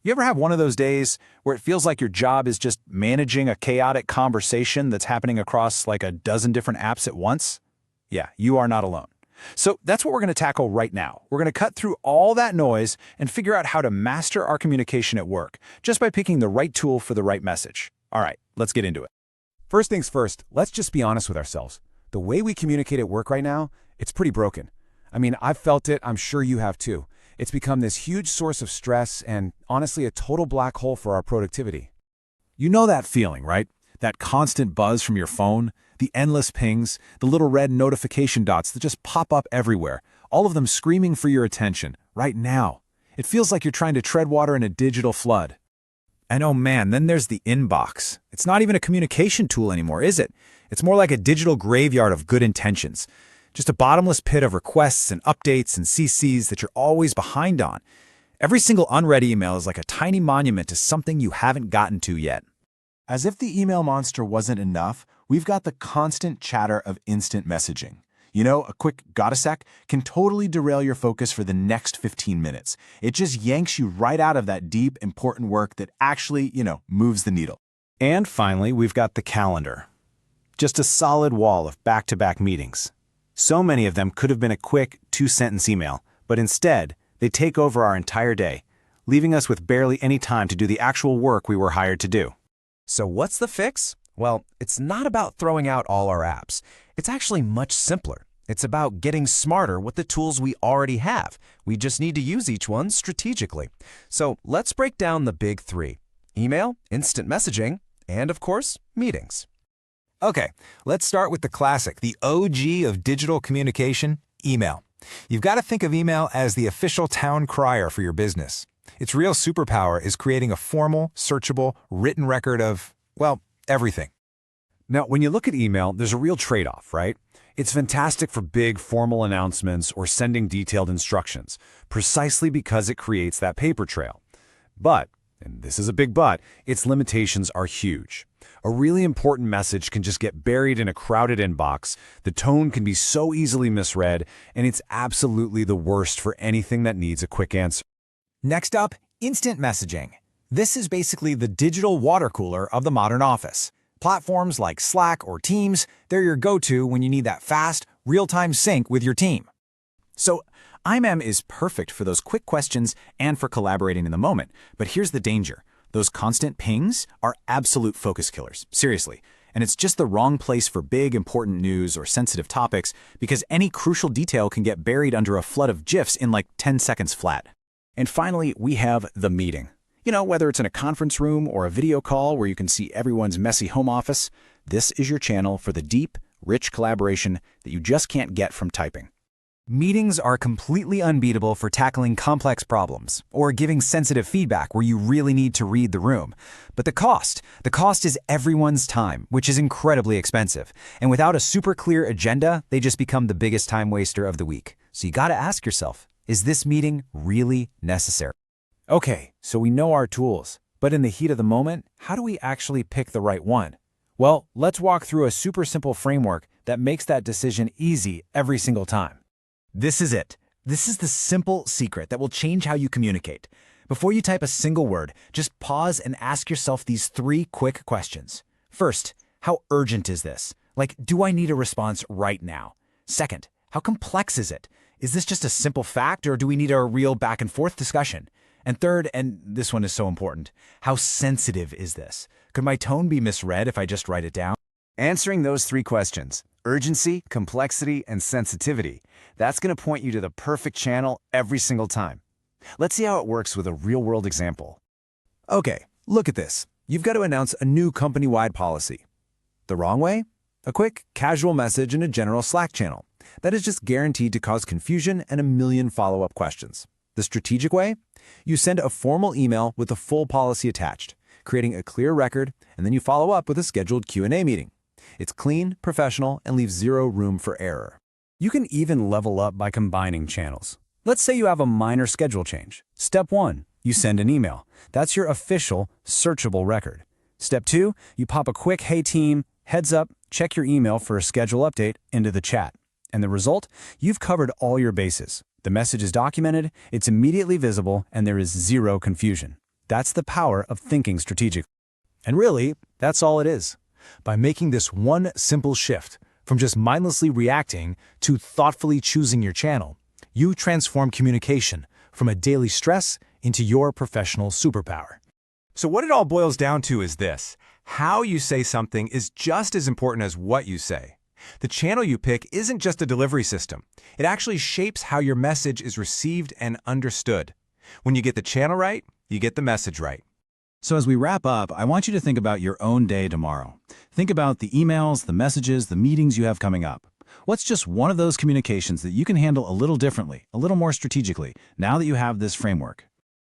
You ever have one of those days where it feels like your job is just managing a chaotic conversation that's happening across like a dozen different apps at once? Yeah, you are not alone. So that's what we're going to tackle right now. We're going to cut through all that noise and figure out how to master our communication at work just by picking the right tool for the right message. All right, let's get into it. First things first, let's just be honest with ourselves. The way we communicate at work right now, it's pretty broken. I mean, I've felt it, I'm sure you have too. It's become this huge source of stress and, honestly, a total black hole for our productivity. You know that feeling, right? That constant buzz from your phone, the endless pings, the little red notification dots that just pop up everywhere, all of them screaming for your attention, right now. It feels like you're trying to tread water in a digital flood. And oh man, then there's the inbox. It's not even a communication tool anymore, is it? It's more like a digital graveyard of good intentions. Just a bottomless pit of requests and updates and CCs that you're always behind on. Every single unread email is like a tiny monument to something you haven't gotten to yet. As if the email monster wasn't enough, we've got the constant chatter of instant messaging. You know, a quick "got a sec" can totally derail your focus for the next 15 minutes. It just yanks you right out of that deep, important work that actually, moves the needle. And finally, we've got the calendar. Just a solid wall of back-to-back meetings. So many of them could have been a quick 2-sentence email, but instead, they take over our entire day, leaving us with barely any time to do the actual work we were hired to do. So what's the fix? Well, it's not about throwing out all our apps. It's actually much simpler. It's about getting smarter with the tools we already have. We just need to use each one strategically. So let's break down the big three: email, instant messaging, and of course, meetings. Okay, let's start with the classic, the OG of digital communication, email. You've got to think of email as the official town crier for your business. Its real superpower is creating a formal, searchable, written record of, well, everything. Now, when you look at email, there's a real trade-off, right? It's fantastic for big formal announcements or sending detailed instructions, precisely because it creates that paper trail. But, and this is a big but, its limitations are huge. A really important message can just get buried in a crowded inbox, the tone can be so easily misread, and it's absolutely the worst for anything that needs a quick answer. Next up, instant messaging. This is basically the digital water cooler of the modern office. Platforms like Slack or Teams, they're your go-to when you need that fast, real-time sync with your team. So, IMM is perfect for those quick questions and for collaborating in the moment, but here's the danger. Those constant pings are absolute focus killers, seriously. And it's just the wrong place for big, important news or sensitive topics because any crucial detail can get buried under a flood of GIFs in like 10 seconds flat. And finally, we have the meeting. You know, whether it's in a conference room or a video call where you can see everyone's messy home office, this is your channel for the deep, rich collaboration that you just can't get from typing. Meetings are completely unbeatable for tackling complex problems or giving sensitive feedback where you really need to read the room. But the cost is everyone's time, which is incredibly expensive. And without a super clear agenda, they just become the biggest time waster of the week. So you gotta ask yourself, is this meeting really necessary? Okay, so we know our tools, but in the heat of the moment, how do we actually pick the right one? Well, let's walk through a super simple framework that makes that decision easy every single time. This is it. This is the simple secret that will change how you communicate. Before you type a single word, just pause and ask yourself these 3 quick questions. First, how urgent is this? Like, do I need a response right now? Second, how complex is it? Is this just a simple fact or do we need a real back and forth discussion? And third, and this one is so important, how sensitive is this? Could my tone be misread if I just write it down? Answering those 3 questions, urgency, complexity, and sensitivity, that's going to point you to the perfect channel every single time. Let's see how it works with a real-world example. Okay, look at this. You've got to announce a new company-wide policy. The wrong way? A quick, casual message in a general Slack channel. That is just guaranteed to cause confusion and a million follow-up questions. The strategic way? You send a formal email with the full policy attached, creating a clear record, and then you follow up with a scheduled Q&A meeting. It's clean, professional, and leaves zero room for error. You can even level up by combining channels. Let's say you have a minor schedule change. Step 1, you send an email. That's your official, searchable record. Step 2, you pop a quick "Hey team, heads up, check your email for a schedule update" into the chat. And the result? You've covered all your bases. The message is documented, it's immediately visible, and there is zero confusion. That's the power of thinking strategically. And really, that's all it is. By making this one simple shift, from just mindlessly reacting to thoughtfully choosing your channel, you transform communication from a daily stress into your professional superpower. So what it all boils down to is this: how you say something is just as important as what you say. The channel you pick isn't just a delivery system. It actually shapes how your message is received and understood. When you get the channel right, you get the message right. So as we wrap up, I want you to think about your own day tomorrow. Think about the emails, the messages, the meetings you have coming up. What's just one of those communications that you can handle a little differently, a little more strategically, now that you have this framework?